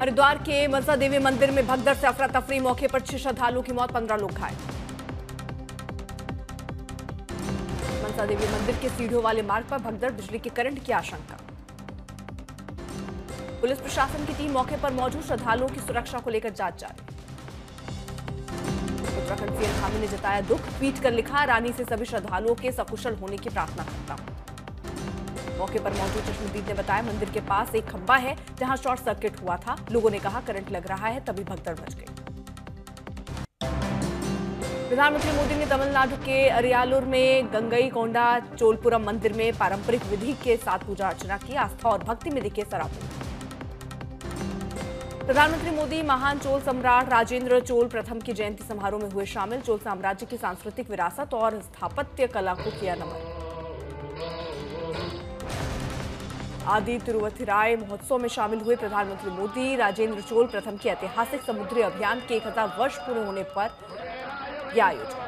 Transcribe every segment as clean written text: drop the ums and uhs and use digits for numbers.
हरिद्वार के मनसा देवी मंदिर में भगदड़ से अफरा तफरी, मौके पर 6 श्रद्धालुओं की मौत, 15 लोग घायल। मनसा देवी मंदिर के सीढ़ियों वाले मार्ग पर भगदड़, बिजली के करंट की आशंका। पुलिस प्रशासन की टीम मौके पर मौजूद, श्रद्धालुओं की सुरक्षा को लेकर जांच जारी। उत्तराखंड सीएम धामी ने जताया दुख, ट्वीट कर लिखा, रानी से सभी श्रद्धालुओं के सकुशल होने की प्रार्थना करता हूं। मौके पर मौजूद चश्मदीद ने बताया मंदिर के पास एक खंभा है जहां शॉर्ट सर्किट हुआ था। लोगों ने कहा करंट लग रहा है, तभी भगदड़ मच गई। प्रधानमंत्री मोदी ने तमिलनाडु के अरियालूर में गंगईकोंडा चोलपुरम मंदिर में पारंपरिक विधि के साथ पूजा अर्चना की। आस्था और भक्ति में दिखे सराबोर। प्रधानमंत्री मोदी महान चोल सम्राट राजेंद्र चोल प्रथम की जयंती समारोह में हुए शामिल। चोल साम्राज्य की सांस्कृतिक विरासत और स्थापत्य कला को किया नमन। आदि तिरुवथिराय महोत्सव में शामिल हुए प्रधानमंत्री मोदी। राजेंद्र चोल प्रथम के ऐतिहासिक समुद्री अभियान के 1000 वर्ष पूरे होने पर यह आयोजन।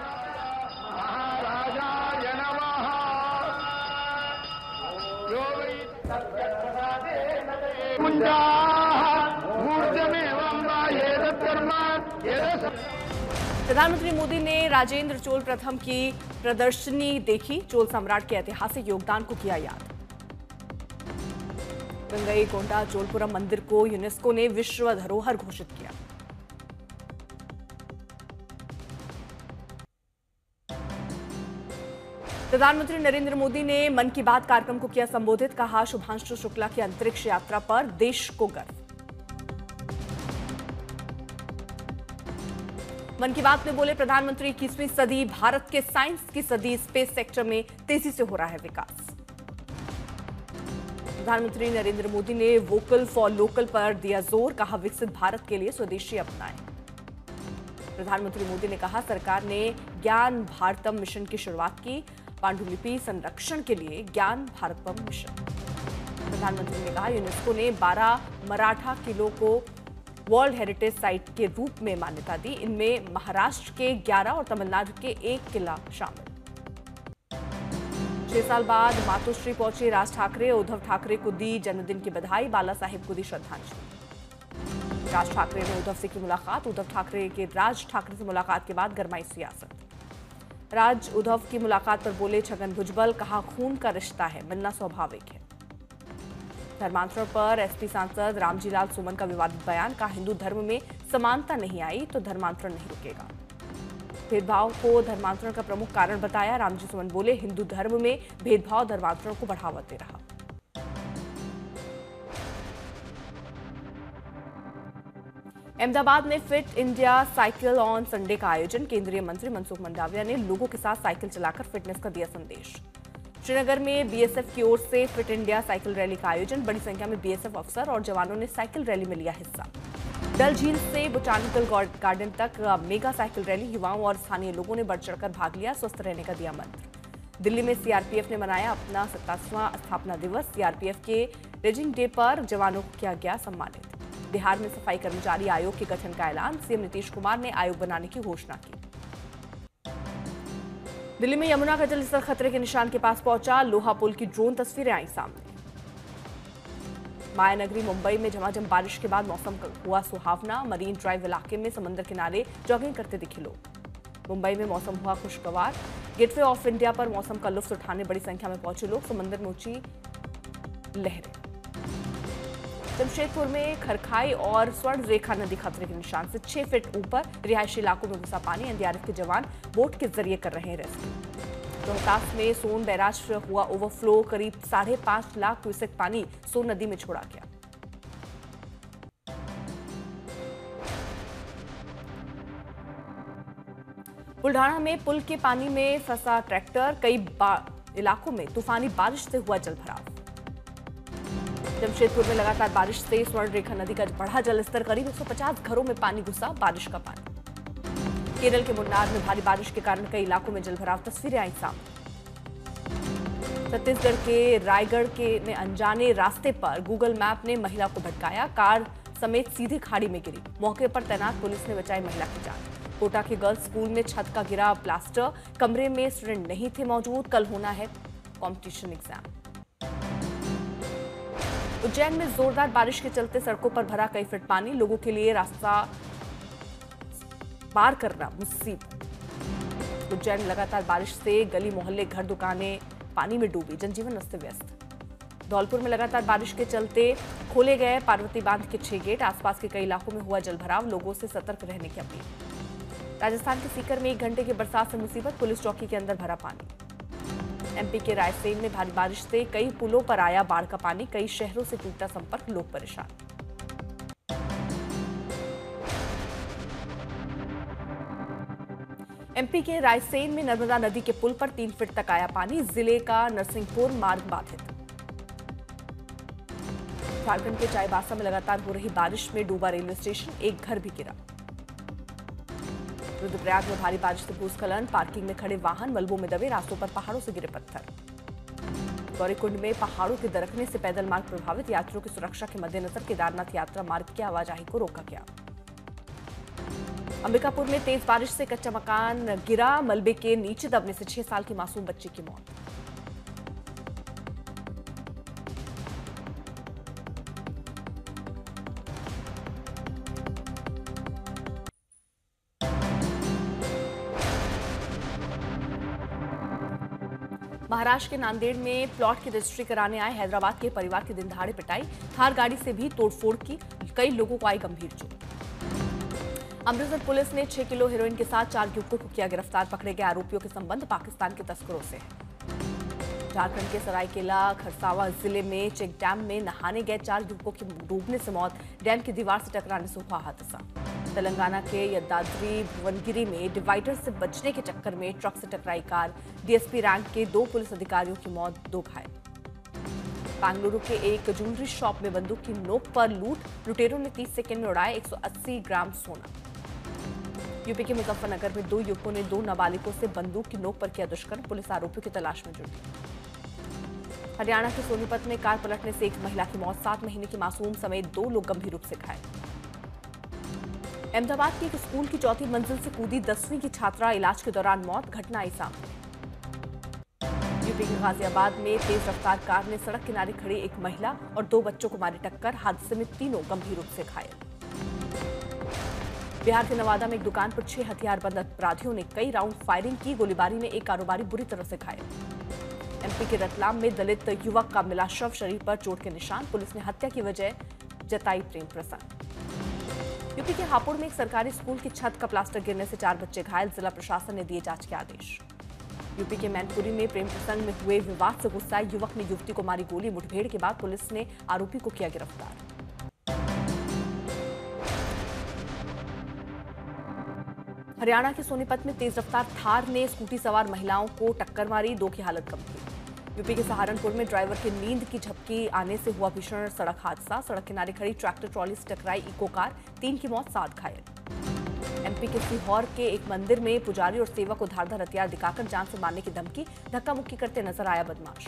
प्रधानमंत्री मोदी ने राजेंद्र चोल प्रथम की प्रदर्शनी देखी। चोल सम्राट के ऐतिहासिक योगदान को किया याद। गंगईकोंडा चोलपुरम मंदिर को यूनेस्को ने विश्व धरोहर घोषित किया। प्रधानमंत्री नरेंद्र मोदी ने मन की बात कार्यक्रम को किया संबोधित। कहा शुभांशु शुक्ला की अंतरिक्ष यात्रा पर देश को गर्व। मन की बात में बोले प्रधानमंत्री, 21वीं सदी भारत के साइंस की सदी, स्पेस सेक्टर में तेजी से हो रहा है विकास। प्रधानमंत्री नरेंद्र मोदी ने वोकल फॉर लोकल पर दिया जोर। कहा विकसित भारत के लिए स्वदेशी अपनाएं। प्रधानमंत्री मोदी ने कहा सरकार ने ज्ञान भारतम मिशन की शुरुआत की। पांडुलिपि संरक्षण के लिए ज्ञान भारतम मिशन। प्रधानमंत्री ने कहा यूनेस्को ने 12 मराठा किलों को वर्ल्ड हेरिटेज साइट के रूप में मान्यता दी। इनमें महाराष्ट्र के 11 और तमिलनाडु के 1 किला शामिल। 6 साल बाद मातोश्री पहुंचे राज ठाकरे। उद्धव ठाकरे को दी जन्मदिन की बधाई। बाला साहेब को दी श्रद्धांजलि। राज ठाकरे ने उद्धव से की मुलाकात। उद्धव ठाकरे के राज ठाकरे से मुलाकात के बाद गरमाई सियासत। राज उद्धव की मुलाकात पर बोले छगन भुजबल। कहा खून का रिश्ता है, मिलना स्वाभाविक है। धर्मांतरण पर एसपी सांसद रामजी लाल सुमन का विवादित बयान। कहा हिंदू धर्म में समानता नहीं आई तो धर्मांतरण नहीं रुकेगा। भेदभाव को धर्मांतरण का प्रमुख कारण बताया। रामजी सुमन बोले हिंदू धर्म में भेदभाव धर्मांतरण को बढ़ावा दे रहा। अहमदाबाद में fit India cycle on Sunday का आयोजन। केंद्रीय मंत्री मनसुख मंडाविया ने लोगों के साथ साइकिल चलाकर फिटनेस का दिया संदेश। श्रीनगर में बीएसएफ की ओर से फिट इंडिया साइकिल रैली का आयोजन। बड़ी संख्या में बीएसएफ अफसर और जवानों ने साइकिल रैली में लिया हिस्सा। डल झील से बोटानिकल गार्डन तक मेगा साइकिल रैली। युवाओं और स्थानीय लोगों ने बढ़ चढ़कर भाग लिया। स्वस्थ रहने का दिया मंत्र। दिल्ली में सीआरपीएफ ने मनाया अपना 57वां स्थापना दिवस। सीआरपीएफ के रेजिंग डे पर जवानों को किया गया सम्मानित। बिहार में सफाई कर्मचारी आयोग के गठन का ऐलान। सीएम नीतीश कुमार ने आयोग बनाने की घोषणा की। दिल्ली में यमुना का जलस्तर खतरे के निशान के पास पहुंचा। लोहा पुल की ड्रोन तस्वीरें आई सामने। मायानगरी मुंबई में झमाझम बारिश के बाद मौसम हुआ सुहावना। मरीन ड्राइव इलाके में समंदर किनारे जॉगिंग करते दिखे लोग। मुंबई में मौसम हुआ खुशगवार। गेटवे ऑफ इंडिया पर मौसम का लुत्फ उठाने बड़ी संख्या में पहुंचे लोग। समंदर में ऊंची लहरें। जमशेदपुर में खरखाई और स्वर्ण रेखा नदी खतरे के निशान से 6 फीट ऊपर। रिहायशी इलाकों में घुसा पानी। एनडीआरएफ के जवान बोट के जरिए कर रहे हैं रेस्क्यू। रोहतास में सोन बैराज हुआ ओवरफ्लो। करीब 5.5 लाख क्यूसेक पानी सोन नदी में छोड़ा गया। बुल्ढाना में पुल के पानी में फंसा ट्रैक्टर। कई इलाकों में तूफानी बारिश से हुआ जलभराव। जमशेदपुर में लगातार बारिश से स्वर्ण रेखा नदी का बढ़ा जलस्तर। करीब 150 घरों में पानी घुसा। बारिश का पानी। केरल के मुन्नार में भारी बारिश के कारण कई इलाकों में जलभराव। तस्वीरें आई सामने। छत्तीसगढ़ के रायगढ़ में अनजाने रास्ते पर गूगल मैप ने महिला को भटकाया। कार समेत सीधे खाड़ी में गिरी। मौके पर तैनात पुलिस ने बचाई महिला की जान। कोटा के गर्ल्स स्कूल में छत का गिरा प्लास्टर। कमरे में स्टूडेंट नहीं थे मौजूद। कल होना है कॉम्पिटिशन एग्जाम। उज्जैन में जोरदार बारिश के चलते सड़कों पर भरा कई फीट पानी, लोगों के लिए रास्ता पार करना मुसीबत। उज्जैन में लगातार बारिश से गली मोहल्ले, घर, दुकानें पानी में डूबी, जनजीवन अस्त व्यस्त। धौलपुर में लगातार बारिश के चलते खोले गए पार्वती बांध के 6 गेट, आसपास के कई इलाकों में हुआ जलभराव, लोगों से सतर्क रहने की अपील। राजस्थान के सीकर में 1 घंटे की बरसात से मुसीबत, पुलिस चौकी के अंदर भरा पानी। एमपी के रायसेन में भारी बारिश से कई पुलों पर आया बाढ़ का पानी, कई शहरों से टूटा संपर्क, लोग परेशान। एमपी के रायसेन में नर्मदा नदी के पुल पर 3 फीट तक आया पानी, जिले का नरसिंहपुर मार्ग बाधित। झारखंड के चाईबासा में लगातार हो रही बारिश में डूबा रेलवे स्टेशन, एक घर भी गिरा। रुद्रप्रयाग में भारी बारिश से भूस्खलन, पार्किंग में खड़े वाहन मलबों में दबे, रास्तों पर पहाड़ों से गिरे पत्थर। गौरीकुंड में पहाड़ों के दरकने से पैदल मार्ग प्रभावित, यात्रियों की सुरक्षा के मद्देनजर केदारनाथ यात्रा मार्ग की आवाजाही को रोका गया। अंबिकापुर में तेज बारिश से कच्चा मकान गिरा, मलबे के नीचे दबने से 6 साल की मासूम बच्ची की मौत। महाराष्ट्र के नांदेड़ में प्लॉट की रजिस्ट्री कराने आए हैदराबाद के परिवार की दिन दहाड़े पिटाई, थार गाड़ी से भी तोड़फोड़ की, कई लोगों को आई गंभीर चोट। अमृतसर पुलिस ने 6 किलो हेरोइन के साथ 4 युवकों को किया गिरफ्तार, पकड़े गए आरोपियों के संबंध पाकिस्तान के तस्करों से है। झारखंड के सरायकेला खरसावा जिले में चेक डैम में नहाने गए 4 युवकों की डूबने से मौत, डैम की दीवार से टकराने से हुआ हादसा। तेलंगाना के यदाद्री भुवनगिरी में डिवाइडर से बचने के चक्कर में ट्रक से टकराई कार, डीएसपी रैंक के 2 पुलिस अधिकारियों की मौत, 2 घायल। बेंगलुरु के एक ज्वेलरी शॉप में बंदूक की नोक पर लूट, लुटेरों ने 30 सेकंड में उड़ाए 180 ग्राम सोना। यूपी के मुजफ्फरनगर में 2 युवकों ने 2 नाबालिगों से बंदूक की नोक पर किया दुष्कर्म, पुलिस आरोपियों की तलाश में जुटी। हरियाणा के सोनीपत में कार पलटने से एक महिला की मौत, 7 महीने की मासूम समेत 2 लोग गंभीर रूप से घायल। अहमदाबाद की एक स्कूल की 4थी मंजिल से कूदी 10वीं की छात्रा, इलाज के दौरान मौत, घटना आई सामने। यूपी के गाजियाबाद में तेज रफ्तार कार ने सड़क किनारे खड़ी एक महिला और 2 बच्चों को मारी टक्कर, हादसे में तीनों गंभीर रूप से घायल। बिहार के नवादा में एक दुकान पर 6 हथियारबंद अपराधियों ने कई राउंड फायरिंग की, गोलीबारी में एक कारोबारी बुरी तरह से घायल। एमपी के रतलाम में दलित युवक का मिला शव, शरीर पर चोट के निशान, पुलिस ने हत्या की वजह जताई प्रेम प्रसंग। यूपी के हापुड़ में एक सरकारी स्कूल की छत का प्लास्टर गिरने से 4 बच्चे घायल, जिला प्रशासन ने दिए जांच के आदेश। यूपी के मैनपुरी में प्रेम प्रसंग में हुए विवाद से गुस्साए युवक ने युवती को मारी गोली, मुठभेड़ के बाद पुलिस ने आरोपी को किया गिरफ्तार। हरियाणा के सोनीपत में तेज रफ्तार थार ने स्कूटी सवार महिलाओं को टक्कर मारी, 2 की हालत गंभीर। यूपी के सहारनपुर में ड्राइवर की नींद की झपकी आने से हुआ भीषण सड़क हादसा, सड़क किनारे खड़ी ट्रैक्टर ट्रॉली से टकराई इको कार, 3 की मौत, 7 घायल। एमपी के सीहोर के एक मंदिर में पुजारी और सेवक को धारदार हथियार दिखाकर जान से मारने की धमकी, धक्का मुक्की करते नजर आया बदमाश।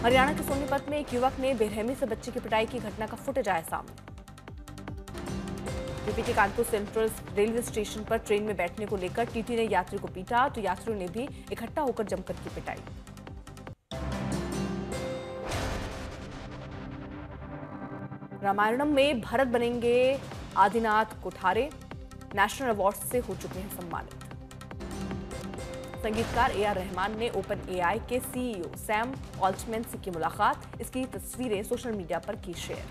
हरियाणा के सोनीपत में एक युवक ने बेरहमी से बच्चे की पिटाई की घटना का फुटेज आया सामने। यूपी के कानपुर सेंट्रल रेलवे स्टेशन पर ट्रेन में बैठने को लेकर टीटी ने यात्री को पीटा, तो यात्रियों ने भी इकट्ठा होकर जमकर की पिटाई। रामायणम में भरत बनेंगे आदिनाथ कोठारे, नेशनल अवार्ड से हो चुके हैं सम्मानित। संगीतकार ए.आर. रहमान ने ओपन एआई के सीईओ सैम ऑल्टमैन से की मुलाकात, इसकी तस्वीरें सोशल मीडिया पर की शेयर।